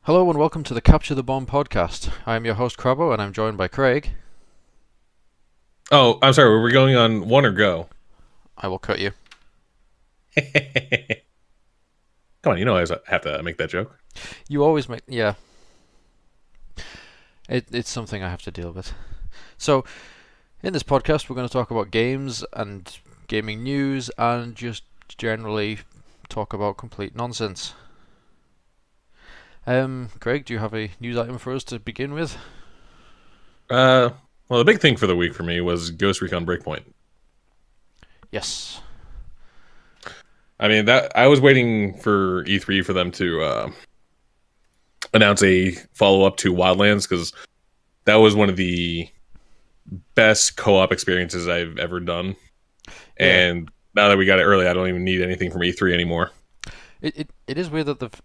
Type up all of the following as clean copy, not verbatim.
Hello and welcome to the Capture the Bomb podcast. I am your host Crabbo and I'm joined by Craig. Oh, I'm sorry. Were we going on one or go? I will cut you. Come on, you know I have to make that joke. You always make... Yeah. It's something I have to deal with. So, in this podcast we're going to talk about games and gaming news and just generally talk about complete nonsense. Craig, do you have a news item for us to begin with? Well, the big thing for the week for me was Ghost Recon Breakpoint. Yes. I mean, that I was waiting for E3 for them to announce a follow-up to Wildlands, because that was one of the best co-op experiences I've ever done. Yeah. And now that we got it early, I don't even need anything from E3 anymore. It is weird that they've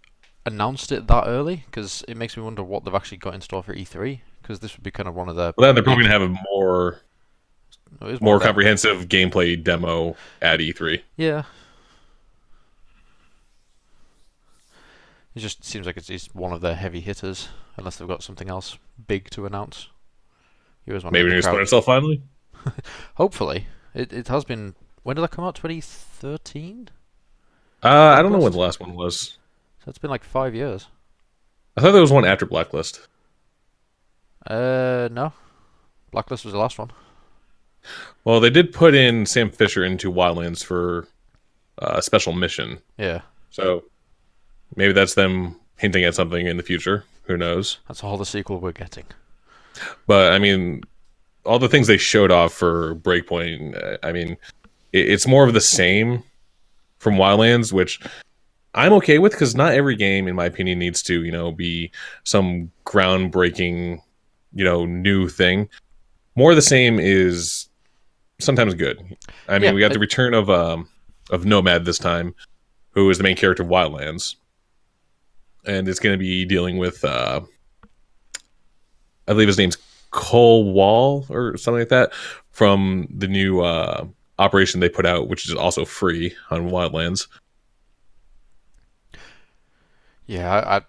announced it that early, because it makes me wonder what they've actually got in store for E3, because this would be kind of one of the... Well, then they're probably going to have a It is more one of the... comprehensive gameplay demo at E3. Yeah. It just seems like it's one of their heavy hitters, unless they've got something else big to announce. You always want to Maybe make it's the going crowd... to itself finally. Hopefully. It has been... When did that come out? 2013? I don't know when Blacklist? the last one was. So it's been like 5 years. I thought there was one after Blacklist. No. Blacklist was the last one. Well, they did put in Sam Fisher into Wildlands for a special mission. Yeah. So maybe that's them hinting at something in the future. Who knows? That's all the sequel we're getting. But, I mean, all the things they showed off for Breakpoint, I mean, it's more of the same from Wildlands, which I'm okay with, because not every game, in my opinion, needs to, be some groundbreaking, new thing. More of the same is sometimes good. I mean, Yeah, we got the return of Nomad this time, who is the main character of Wildlands, and it's going to be dealing with, I believe his name's Cole Wall or something like that, from the new operation they put out, which is also free on Wildlands. Yeah, I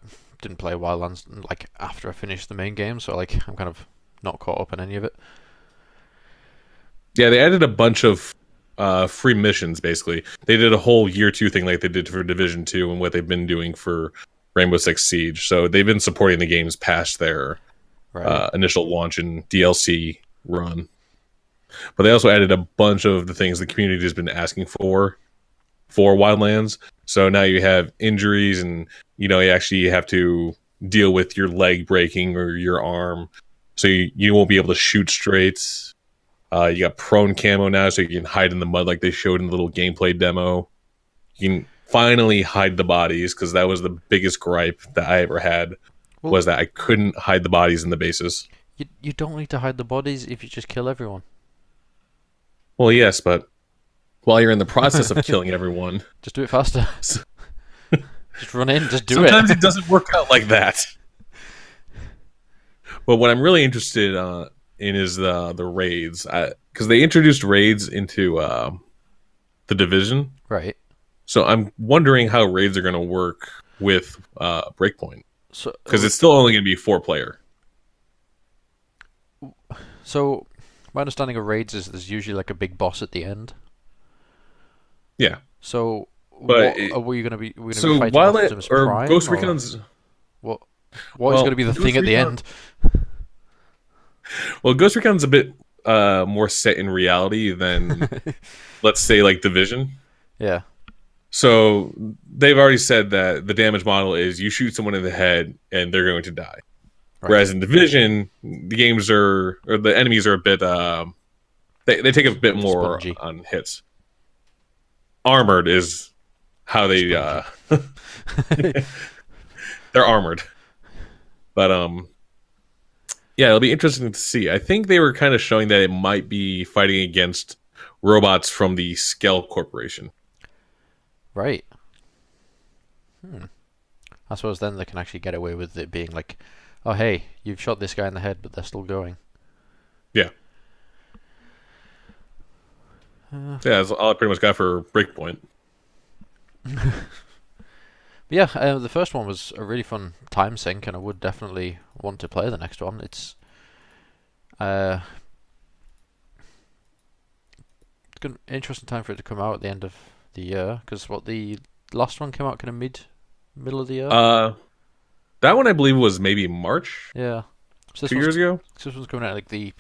didn't play Wildlands like after I finished the main game, so like I'm kind of not caught up in any of it. Yeah, they added a bunch of free missions, basically. They did a whole year 2 thing like they did for Division 2 and what they've been doing for Rainbow Six Siege. So they've been supporting the games past their Right. initial launch and DLC run. But they also added a bunch of the things the community has been asking for Wildlands. So now you have injuries, and you actually have to deal with your leg breaking or your arm, so you won't be able to shoot straight. You got prone camo now, so you can hide in the mud like they showed in the little gameplay demo. You can finally hide the bodies, because that was the biggest gripe that I ever had, Well, was that I couldn't hide the bodies in the bases. you don't need to hide the bodies if you just kill everyone. Well, yes, but while you're in the process of killing everyone, Just do it faster. Just run in, just do sometimes it. it doesn't work out like that. But what I'm really interested in is the raids, because they introduced raids into the Division. Right. So I'm wondering how raids are going to work with Breakpoint, So because it's still only going to be 4-player. so my understanding of raids is there's usually like a big boss at the end. Yeah, So but what are we going to be? We're going to so be fighting while Optimus or Prime, Ghost or Recon's what? What is well, going to be the Ghost thing at the Recon- end? Ghost Recon's a bit more set in reality than, let's say, like Division. Yeah. So they've already said that the damage model is you shoot someone in the head and they're going to die. Right. Whereas in Division, the enemies are a bit, they take a bit more Spongy. on hits. Armored is how they, they're armored. But, yeah, it'll be interesting to see. I think they were kind of showing that it might be fighting against robots from the Skell Corporation. Right. I suppose then they can actually get away with it being like, oh hey, you've shot this guy in the head, but they're still going. Yeah. Yeah, that's all I pretty much got for Breakpoint. But yeah, the first one was a really fun time sink, and I would definitely want to play the next one. Uh, it's an interesting time for it to come out at the end of the year, because what the last one came out kind of middle of the year. Uh, that one I believe was maybe March Yeah. So 2 years ago. this one's coming out like the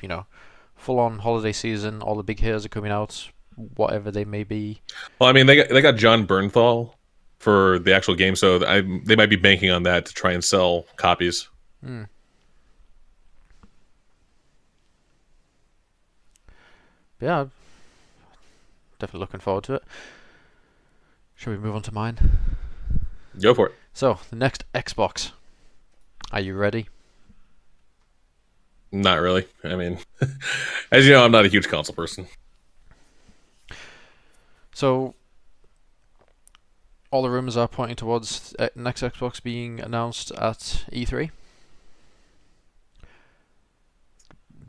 full on holiday season. All the big hitters are coming out, whatever they may be. Well, I mean they got John Bernthal for the actual game, so they might be banking on that to try and sell copies. Hmm. But yeah, definitely looking forward to it. Shall we move on to mine? Go for it. So the next Xbox. Are you ready? Not really. I mean, as you know, I'm not a huge console person. So all the rumors are pointing towards next Xbox being announced at E3.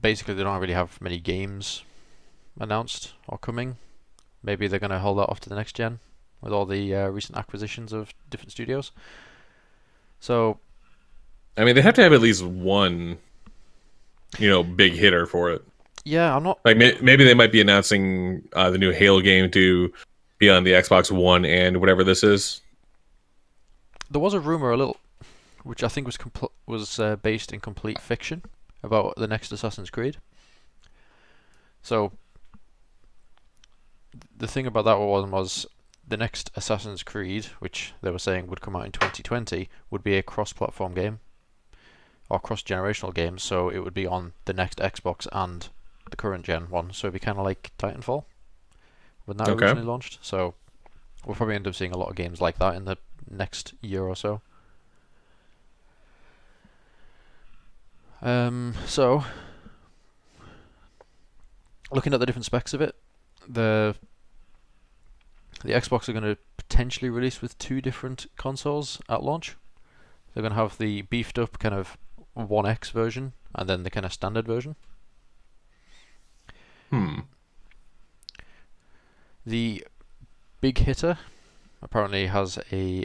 Basically, they don't really have many games announced or coming. Maybe they're going to hold that off to the next gen with all the recent acquisitions of different studios. So, I mean, they have to have at least one, big hitter for it. yeah, I'm not. Like maybe they might be announcing the new Halo game to be on the Xbox One and whatever this is. There was a rumor, which I think was based in complete fiction about the next Assassin's Creed. So, the thing about that one was the next Assassin's Creed, which they were saying would come out in 2020, would be a cross-platform game or cross-generational game. So it would be on the next Xbox and the current gen one. So it'd be kind of like Titanfall when that originally launched. So we'll probably end up seeing a lot of games like that in the next year or so. So looking at the different specs of it, the Xbox are going to potentially release with two different consoles at launch. They're going to have the beefed up kind of One X version and then the kind of standard version. The big hitter apparently has a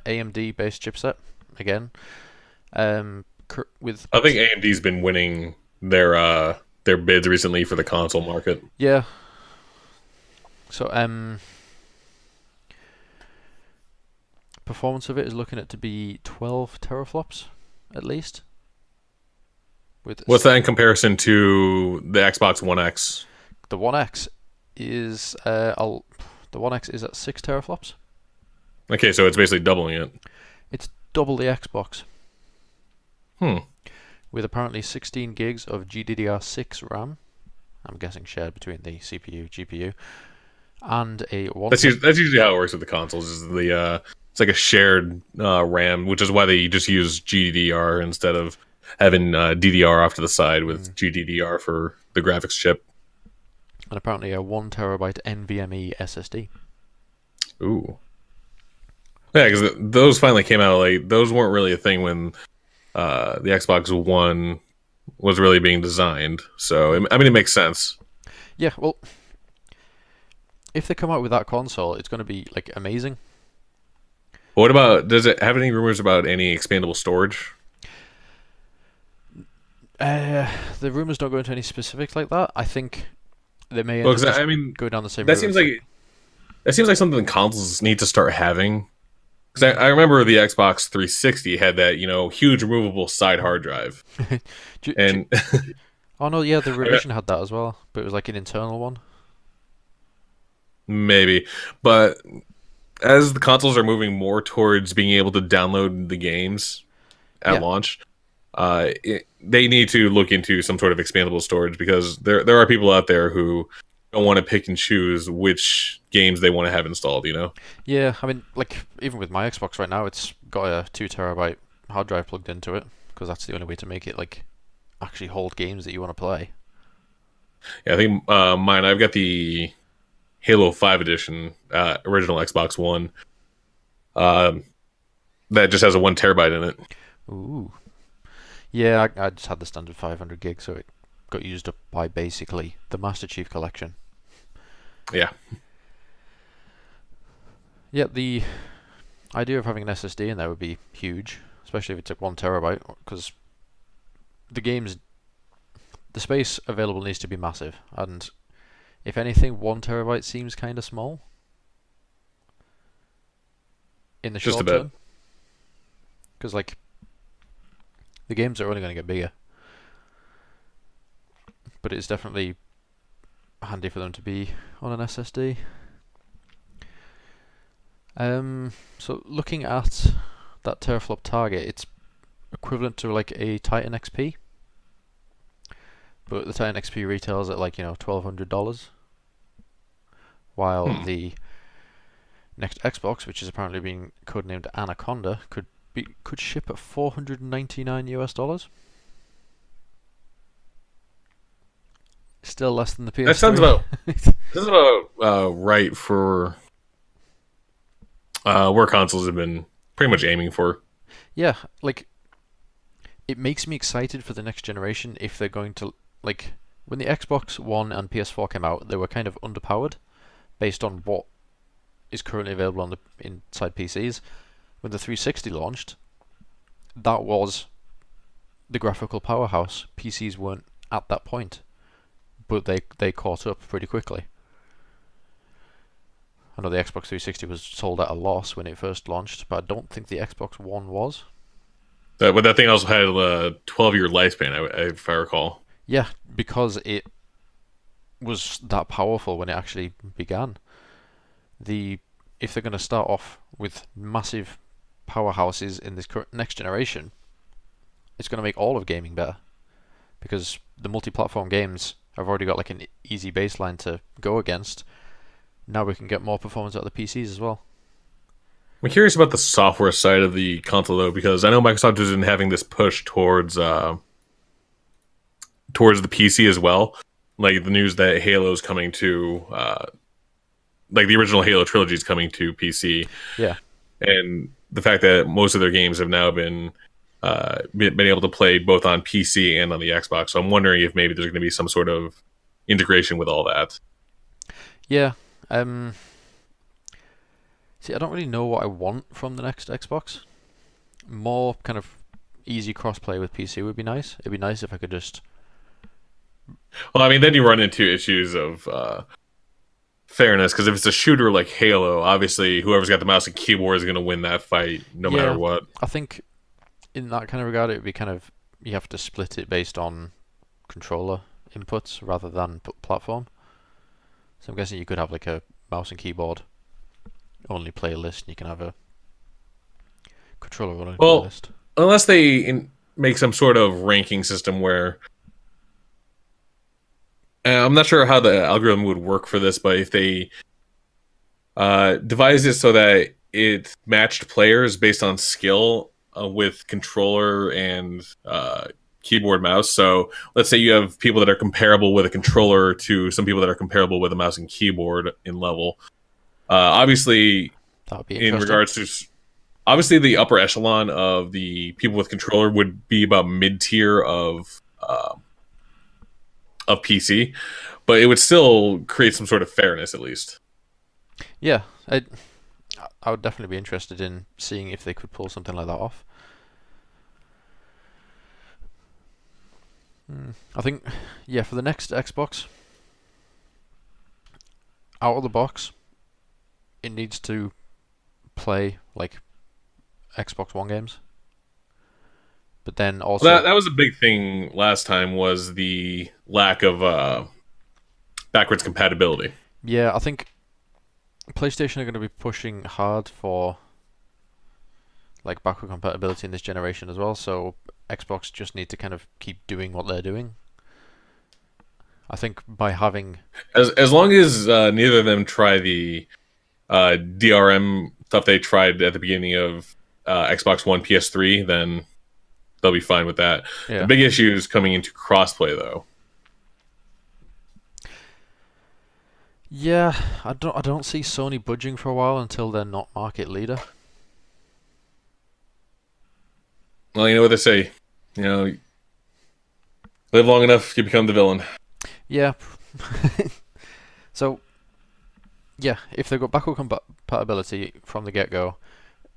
AMD based chipset again. With I think AMD's been winning their bids recently for the console market. Yeah. So performance of it is looking at to be 12 teraflops at least. What's that in comparison to the Xbox One X? The One X is the One X is at 6 teraflops. Okay, so it's basically doubling it. It's double the Xbox. Hmm. With apparently 16 gigs of GDDR6 RAM. I'm guessing shared between the CPU, GPU, and a one. That's usually how it works with the consoles. Is it's like a shared RAM, which is why they just use GDDR instead of having DDR off to the side with GDDR for the graphics chip. And apparently a 1 terabyte NVMe SSD. Ooh. Yeah, because those finally came out. Like those weren't really a thing when the Xbox One was really being designed. So I mean, it makes sense. Yeah, well, if they come out with that console, it's going to be like amazing. What about? Does it have any rumors about any expandable storage? The rumors don't go into any specifics like that. I think they may Well, I mean, go down the same. That seems like something consoles need to start having. Because I remember the Xbox 360 had that huge removable side hard drive, oh no, yeah, the revision had that as well, but it was like an internal one. Maybe, but as the consoles are moving more towards being able to download the games at launch, they need to look into some sort of expandable storage because there are people out there who don't want to pick and choose which games they want to have installed. Yeah, I mean, like even with my Xbox right now, it's got a 2 terabyte hard drive plugged into it because that's the only way to make it like actually hold games that you want to play. Yeah, I think mine. I've got the Halo 5 edition, original Xbox One. That just has a 1 terabyte in it. Ooh. Yeah, I just had the standard 500 gig, so it got used up by basically the Master Chief Collection. Yeah. Yeah, idea of having an SSD in there would be huge, especially if it took 1 terabyte, because the games, the space available needs to be massive, and if anything, 1 terabyte seems kind of small in the Just a short bit. term, because like the games are only going to get bigger, but it's definitely handy for them to be on an SSD. So looking at that teraflop target, it's equivalent to like a Titan XP, but the Titan XP retails at like $1,200, while the next Xbox, which is apparently being codenamed Anaconda, could ship at $499. Still less than the PS3. That sounds about right for where consoles have been pretty much aiming for. Yeah, like it makes me excited for the next generation if they're going to like when the Xbox One and PS4 came out, they were kind of underpowered based on what is currently available on the inside PCs. When the 360 launched, that was the graphical powerhouse. PCs weren't at that point, but they caught up pretty quickly. I know the Xbox 360 was sold at a loss when it first launched, but I don't think the Xbox One was. But that thing also had a 12-year lifespan, if I recall. Yeah, because it was that powerful when it actually began. If they're going to start off with massive powerhouses in this next generation, it's going to make all of gaming better, because the multi-platform games have already got like an easy baseline to go against. Now we can get more performance out of the PCs as well. I'm curious about the software side of the console, though, because I know Microsoft has been having this push towards the PC as well. Like the news that Halo's coming to, like the original Halo trilogy is coming to PC. Yeah. And the fact that most of their games have now been able to play both on PC and on the Xbox. So I'm wondering if maybe there's going to be some sort of integration with all that. Yeah. See, I don't really know what I want from the next Xbox. More kind of easy crossplay with PC would be nice. It'd be nice if I could just... Well, I mean, then you run into issues of fairness, because if it's a shooter like Halo, obviously whoever's got the mouse and keyboard is going to win that fight no matter what. I think in that kind of regard, it would be kind of... You have to split it based on controller inputs rather than platform. So I'm guessing you could have like a mouse and keyboard only playlist, and you can have a controller only playlist. Unless they make some sort of ranking system where... I'm not sure how the algorithm would work for this, but if they devised it so that it matched players based on skill with controller and keyboard mouse. So let's say you have people that are comparable with a controller to some people that are comparable with a mouse and keyboard in level. Obviously, that would be in regards to... Obviously, the upper echelon of the people with controller would be about mid-tier of PC, but it would still create some sort of fairness, at least. Yeah, I would definitely be interested in seeing if they could pull something like that off. I think, yeah, for the next Xbox, out of the box, it needs to play like Xbox One games. But then also... That was a big thing last time, was the lack of backwards compatibility. Yeah, I think PlayStation are going to be pushing hard for like backward compatibility in this generation as well, so Xbox just need to kind of keep doing what they're doing. I think by having... As long as neither of them try the DRM stuff they tried at the beginning of Xbox One, PS3, then they'll be fine with that. Yeah. The big issue is coming into crossplay, though. Yeah, I don't see Sony budging for a while until they're not market leader. Well, you know what they say. You know, live long enough, you become the villain. Yeah. So, yeah, if they've got backward compatibility from the get-go,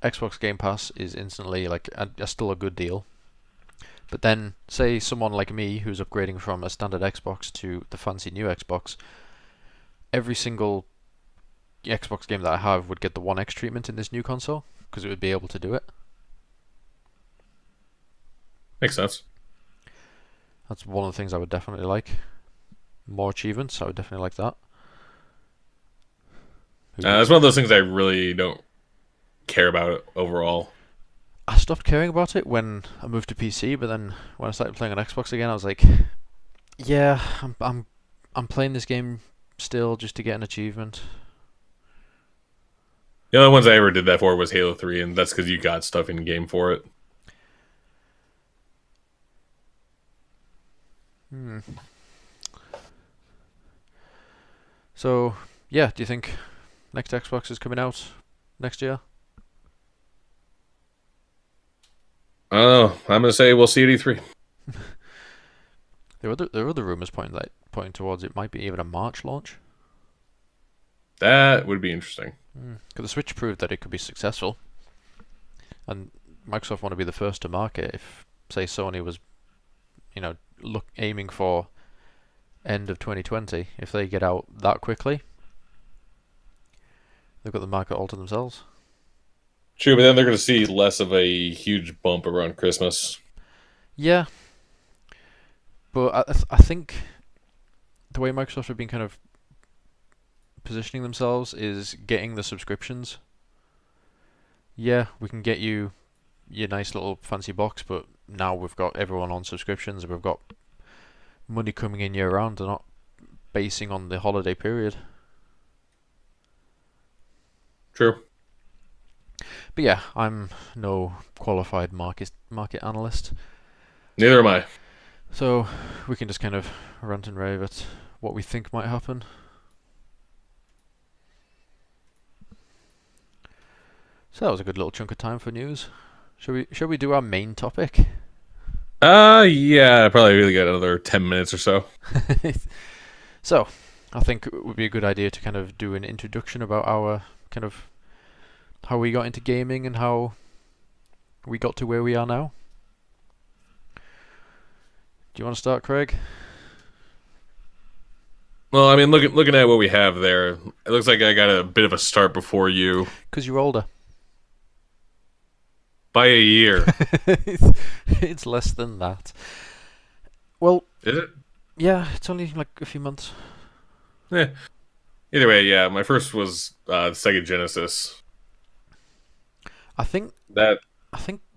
Xbox Game Pass is instantly like still a good deal. But then, say someone like me who's upgrading from a standard Xbox to the fancy new Xbox, every single Xbox game that I have would get the One X treatment in this new console because it would be able to do it. Makes sense. That's one of the things I would definitely like. More achievements, I would definitely like that. It's one of those things I really don't care about overall. I stopped caring about it when I moved to PC, but then when I started playing on Xbox again, I was like, yeah, I'm playing this game still just to get an achievement. The only ones I ever did that for was Halo 3, and that's because you got stuff in game for it. So, yeah, do you think next Xbox is coming out next year? I don't know. I'm going to say we'll see at E3. There are other rumors pointing towards it might be even a March launch. That would be interesting. Because the Switch proved that it could be successful, and Microsoft want to be the first to market. If, say, Sony was, aiming for end of 2020, if they get out that quickly, they've got the market all to themselves. True, but then they're going to see less of a huge bump around Christmas. Yeah, but I think the way Microsoft have been kind of positioning themselves is getting the subscriptions. Yeah, we can get you your nice little fancy box, but now we've got everyone on subscriptions and we've got money coming in year round. They're not basing on the holiday period. True. But yeah, I'm no qualified market analyst. Neither am I. So we can just kind of rant and rave at what we think might happen. So that was a good little chunk of time for news. Shall we do our main topic? Yeah, probably really got another 10 minutes or so. So, I think it would be a good idea to kind of do an introduction about our kind of how we got into gaming and how we got to where we are now. Do you want to start, Craig? Well, I mean, looking at what we have there, it looks like I got a bit of a start before you. Because you're older. By a year. It's less than that. Well, Is it? yeah, it's only like a few months. Yeah. Either way, yeah, my first was Sega Genesis. I think,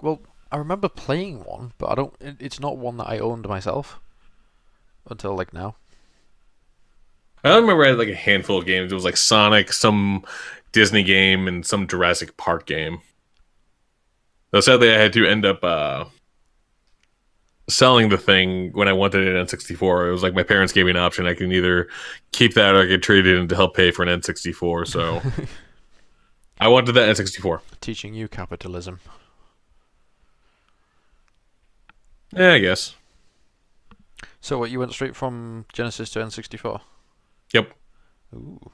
well, I remember playing one, but it's not one that I owned myself until like now. I don't remember I had like a handful of games. It was like Sonic, some Disney game, and some Jurassic Park game. Though sadly, I had to end up selling the thing when I wanted an N64. It was like my parents gave me an option. I can either keep that or I could trade it in to help pay for an N64. So I wanted that N64. Teaching you capitalism. Yeah, I guess. So what, you went straight from Genesis to N64? Yep. Ooh.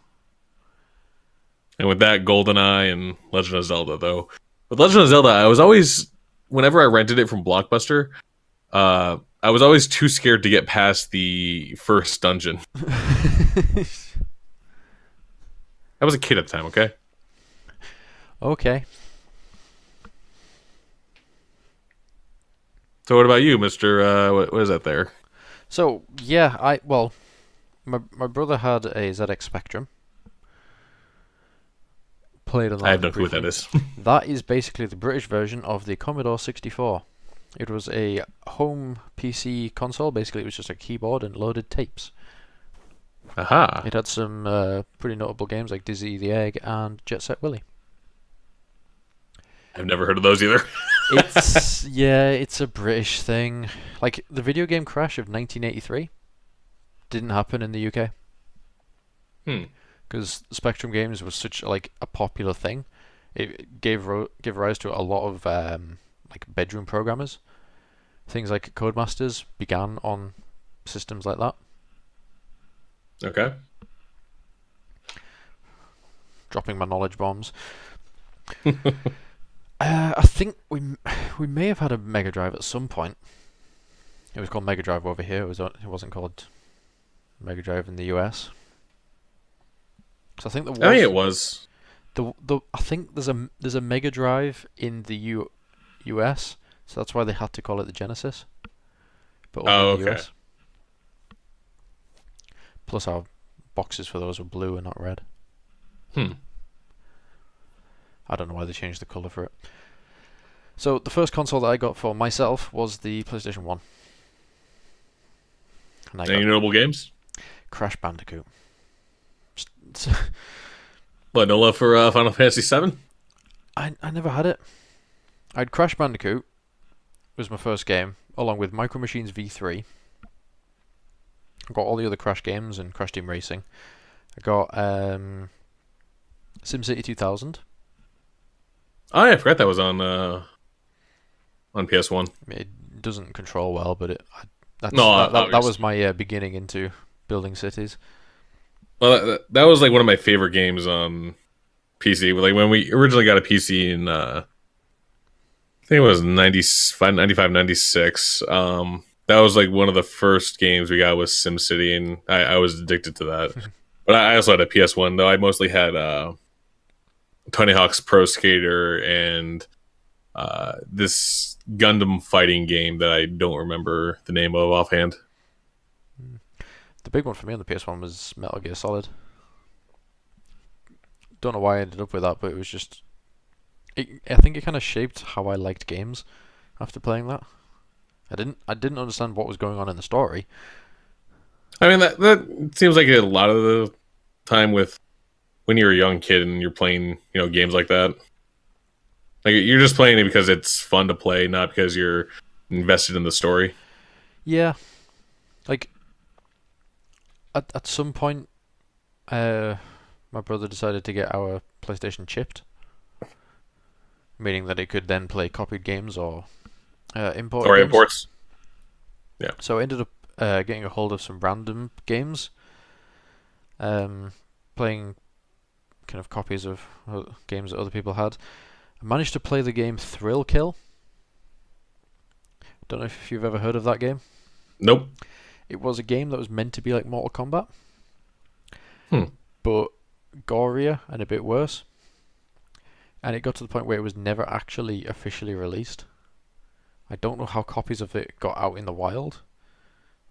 And with that, GoldenEye and Legend of Zelda, though. With Legend of Zelda, I was always, whenever I rented it from Blockbuster, I was always too scared to get past the first dungeon. I was a kid at the time, okay? Okay. So what about you, Mr. What is that there? So, yeah, my brother had a ZX Spectrum. Played on that. I have no clue what that is. That is basically the British version of the Commodore 64. It was a home PC console. Basically, it was just a keyboard and loaded tapes. Aha. It had some pretty notable games like Dizzy the Egg and Jet Set Willy. I've never heard of those either. It's a British thing. Like the video game crash of 1983 didn't happen in the UK. Because Spectrum Games was such like a popular thing. It gave rise to a lot of like bedroom programmers. Things like Codemasters began on systems like that. Okay. Dropping my knowledge bombs. I think we may have had a Mega Drive at some point. It was called Mega Drive over here. It wasn't called Mega Drive in the US. So I think there I think was it was. the I think there's a Mega Drive in the US, so that's why they had to call it the Genesis, but only Oh, in the okay. US. Plus our boxes for those were blue and not red. Hmm. I don't know why they changed the color for it. So the first console that I got for myself was the PlayStation 1. And I Any got notable games? Crash Bandicoot. What, no love for Final Fantasy VII? I never had it. I had Crash Bandicoot, was my first game, along with Micro Machines V3. I got all the other Crash games and Crash Team Racing. I got SimCity 2000. Oh, yeah, I forgot that was on PS1. It doesn't control well, but No, that was obviously. my beginning into building cities. Well, that was like one of my favorite games on PC. Like when we originally got a PC in, I think it was 95, 95, 96. That was like one of the first games we got was SimCity, and I was addicted to that. But I also had a PS1, though. I mostly had Tony Hawk's Pro Skater and this Gundam fighting game that I don't remember the name of offhand. The big one for me on the PS1 was Metal Gear Solid. Don't know why I ended up with that, but it was just. I think it kind of shaped how I liked games after playing that. I didn't understand what was going on in the story. I mean, that seems like a lot of the time with when you're a young kid and you're playing, games like that. Like you're just playing it because it's fun to play, not because you're invested in the story. Yeah, like at some point, my brother decided to get our PlayStation chipped, meaning that it could then play copied games or imported Or games. imports. Yeah. So I ended up getting a hold of some random games, playing kind of copies of games that other people had. I managed to play the game Thrill Kill. Don't know if you've ever heard of that game. Nope. It was a game that was meant to be like Mortal Kombat, Hmm. but gorier and a bit worse. And it got to the point where it was never actually officially released. I don't know how copies of it got out in the wild,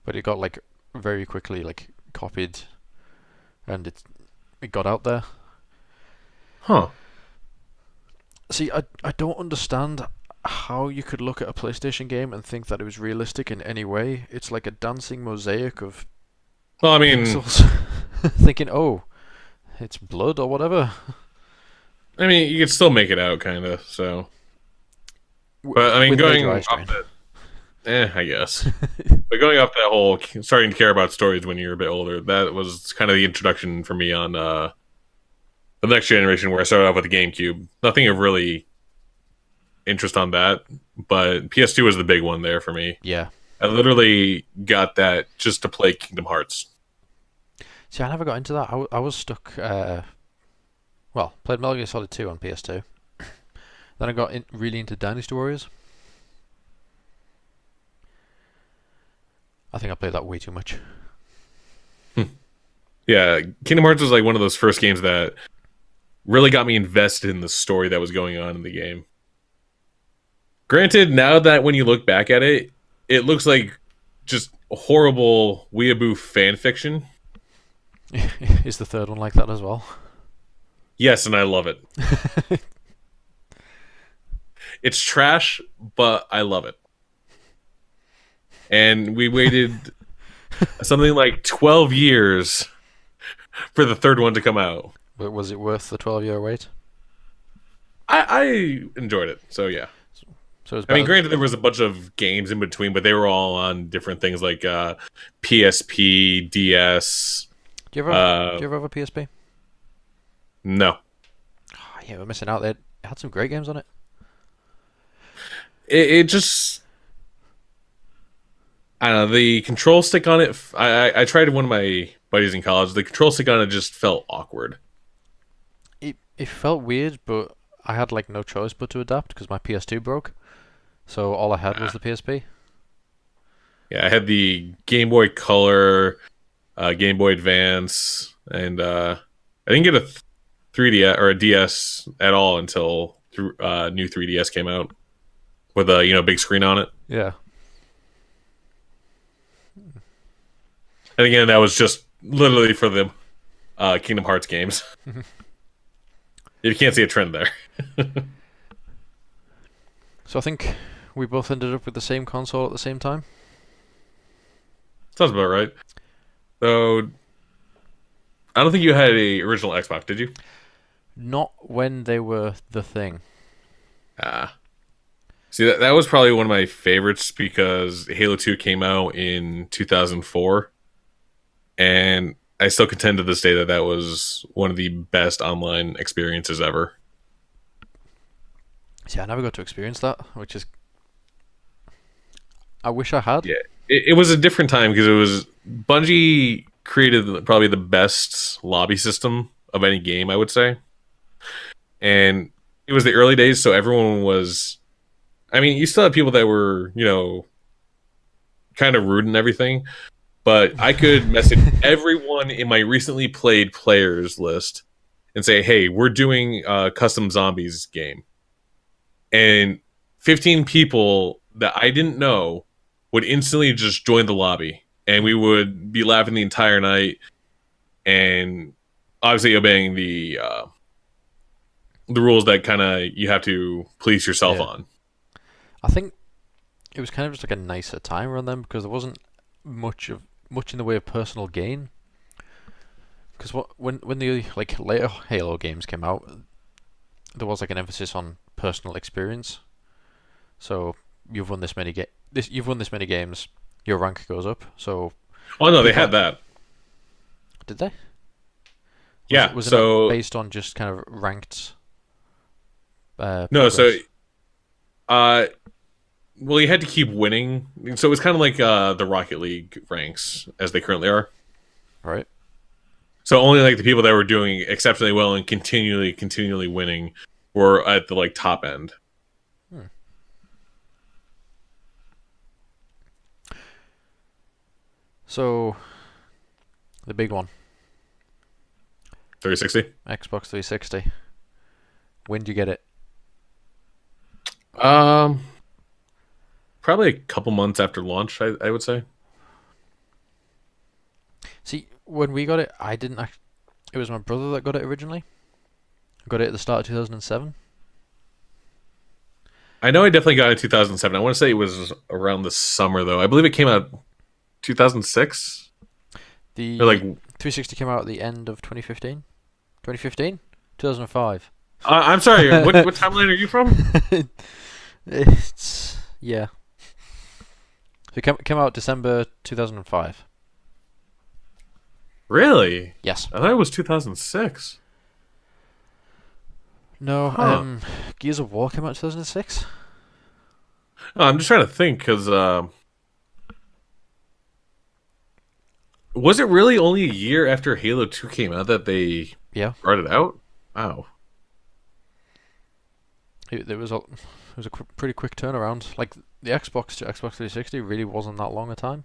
but it got like very quickly like copied, and it got out there. Huh. See, I don't understand how you could look at a PlayStation game and think that it was realistic in any way. It's like a dancing mosaic of Well, I mean, pixels. Thinking, oh, it's blood or whatever. you could still make it out, kind of. So, but I mean, With going major eye off strain. I guess. But going off that whole starting to care about stories when you're a bit older, that was kind of the introduction for me on the next generation, where I started off with the GameCube. Nothing of really interest on that, but PS2 was the big one there for me. Yeah. I literally got that just to play Kingdom Hearts. See, I never got into that. I was stuck. Well, played Metal Gear Solid 2 on PS2. Then I got really into Dynasty Warriors. I think I played that way too much. Yeah, Kingdom Hearts was like one of those first games that really got me invested in the story that was going on in the game. Granted, now that when you look back at it, it looks like just horrible weeaboo fan fiction. Is the third one like that as well? Yes, and I love it. It's trash, but I love it. And we waited something like 12 years for the third one to come out. But was it worth the 12-year wait? I enjoyed it, so yeah. So it was I mean, better. granted, there was a bunch of games in between, but they were all on different things like PSP, DS. Do you ever have a PSP? No, Oh, yeah, we're missing out. It had some great games on it. it just I don't know, the control stick on it. I tried one of my buddies in college. The control stick on it just felt awkward. It felt weird, but I had like no choice but to adapt because my PS2 broke. So all I had was Ah. the PSP. Yeah, I had the Game Boy Color, Game Boy Advance, and I didn't get a 3DS or a DS at all until new 3DS came out with a big screen on it. Yeah. And again, that was just literally for the Kingdom Hearts games. You can't see a trend there. So I think we both ended up with the same console at the same time. Sounds about right. So I don't think you had a original Xbox, did you? Not when they were the thing. Ah. See, that was probably one of my favorites because Halo 2 came out in 2004. And I still contend to this day that that was one of the best online experiences ever. See, I never got to experience that, which is. I wish I had. Yeah, it was a different time because it was Bungie created probably the best lobby system of any game, I would say. And it was the early days, so everyone was. I mean, you still had people that were, kind of rude and everything, but I could message everyone in my recently played players list and say, "Hey, we're doing a custom zombies game," and 15 people that I didn't know would instantly just join the lobby, and we would be laughing the entire night, and obviously obeying the rules that kind of you have to police yourself Yeah. on. I think it was kind of just like a nicer time around them because there wasn't much in the way of personal gain. Because when the like later Halo games came out, there was like an emphasis on personal experience. So you've won this many you've won this many games, your rank goes up. So Oh no, they people had that. did they? Yeah. Was it not So based on just kind of ranked no, so progress? uh, well, you had to keep winning. So it was kind of like the Rocket League ranks as they currently are. Right. So only like the people that were doing exceptionally well and continually winning were at the like top end. Hmm. So the big one, 360. Xbox 360. When do you get it? Um, Probably a couple months after launch, I would say. See, when we got it, I didn't. It was my brother that got it originally. I got it at the start of 2007. I know I definitely got it in 2007. I want to say it was around the summer though. I believe it came out 2006 The or like 360 came out at the end of 2015. 2015? 2005. I'm sorry. What timeline are you from? It's yeah. So it came out December 2005. Really? Yes. I thought it was 2006. No. Huh. Gears of War came out 2006. Oh, I'm just trying to think because was it really only a year after Halo 2 came out that they Yeah. brought it out? Wow. It was a pretty quick turnaround. Like the Xbox to Xbox 360 really wasn't that long a time.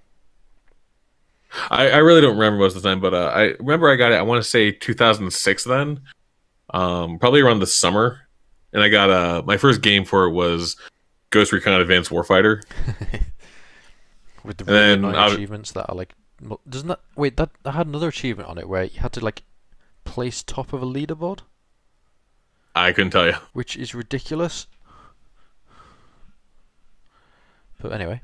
I really don't remember most of the time, but I remember I got it. I want to say 2006 then, probably around the summer, and I got my first game for it was Ghost Recon Advanced Warfighter, With the and really then annoying achievements that are like, doesn't that wait? That had another achievement on it where you had to like place top of a leaderboard, I couldn't tell you. which is ridiculous. But anyway,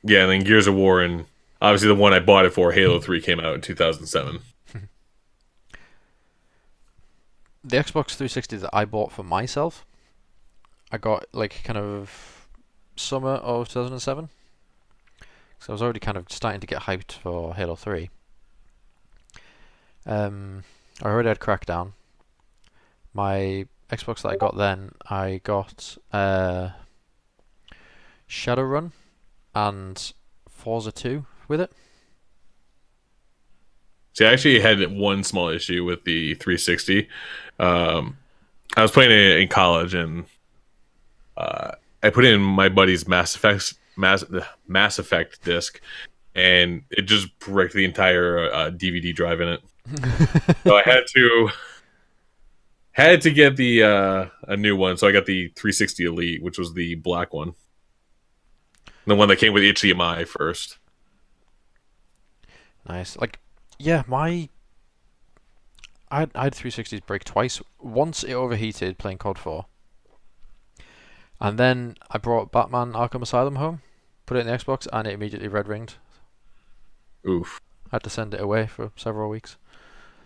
Yeah, and then Gears of War, and obviously the one I bought it for, Halo 3, came out in 2007. the Xbox 360 that I bought for myself, I got like kind of summer of 2007. So I was already kind of starting to get hyped for Halo 3. I already had Crackdown. My Xbox that I got then, I got Shadowrun and Forza 2 with it. See, I actually had one small issue with the 360. I was playing it in college, and I put in my buddy's Mass Effect disc, and it just bricked the entire DVD drive in it. So I had to get the a new one. So I got the 360 Elite, which was the black one, the one that came with HDMI first. Nice. Like, yeah, I had 360s break twice. Once it overheated playing COD 4. And then I brought Batman Arkham Asylum home, put it in the Xbox, and it immediately red ringed. Oof. I had to send it away for several weeks.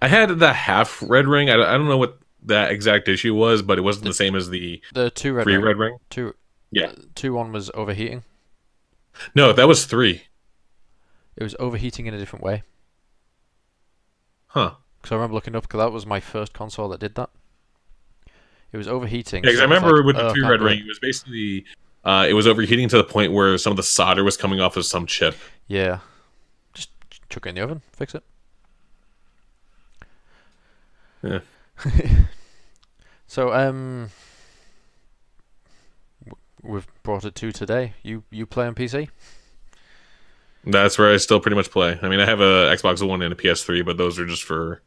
I had the half red ring. I don't know what that exact issue was, but it wasn't the same as the two red three ring. red ring. Two, Yeah. 2-1 was overheating. No, that was 3. It was overheating in a different way. Huh. Because I remember looking up, because that was my first console that did that. It was overheating. Yeah, because so I it was remember like, with the "Ugh, 3 can't red do ring, it." it was basically it was overheating to the point where some of the solder was coming off of some chip. Yeah. Just chuck it in the oven, fix it. Yeah. So, we've brought it to today. You play on PC? That's where I still pretty much play. I mean, I have a Xbox One and a PS3, but those are just for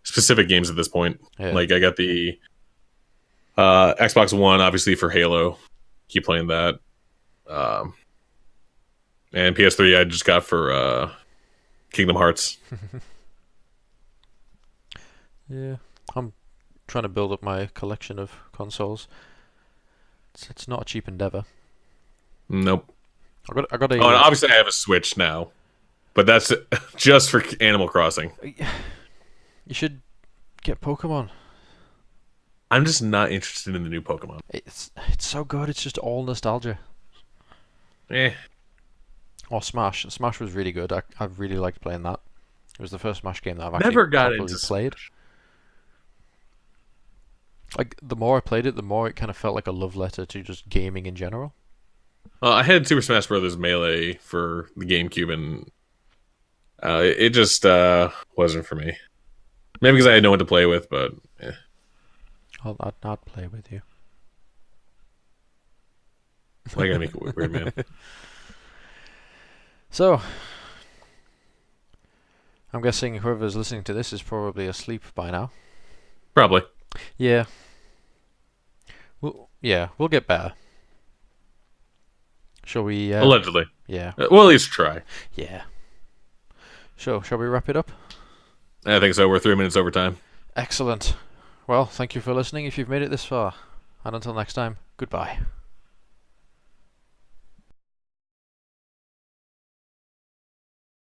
specific games at this point. Yeah. Like I got the Xbox One, obviously for Halo. Keep playing that. And PS3 I just got for Kingdom Hearts. Yeah. I'm trying to build up my collection of consoles. It's not a cheap endeavor. Nope. I got a. Oh, and obviously I have a Switch now, but that's just for Animal Crossing. You should get Pokemon. I'm just not interested in the new Pokemon. It's so good. It's just all nostalgia. Eh. Or Smash. Smash was really good. I really liked playing that. It was the first Smash game that I've actually Never got properly into played. Like, the more I played it, the more it kind of felt like a love letter to just gaming in general. I had Super Smash Bros. Melee for the GameCube, and it just wasn't for me. Maybe because I had no one to play with, but yeah. I'd not play with you. I gotta make it weird, man. So, I'm guessing whoever's listening to this is probably asleep by now. Probably. Yeah. We'll get better. Shall we? Allegedly. Yeah. We'll at least try. Yeah. So, shall we wrap it up? I think so. We're 3 minutes over time. Excellent. Well, thank you for listening if you've made it this far. And until next time, goodbye.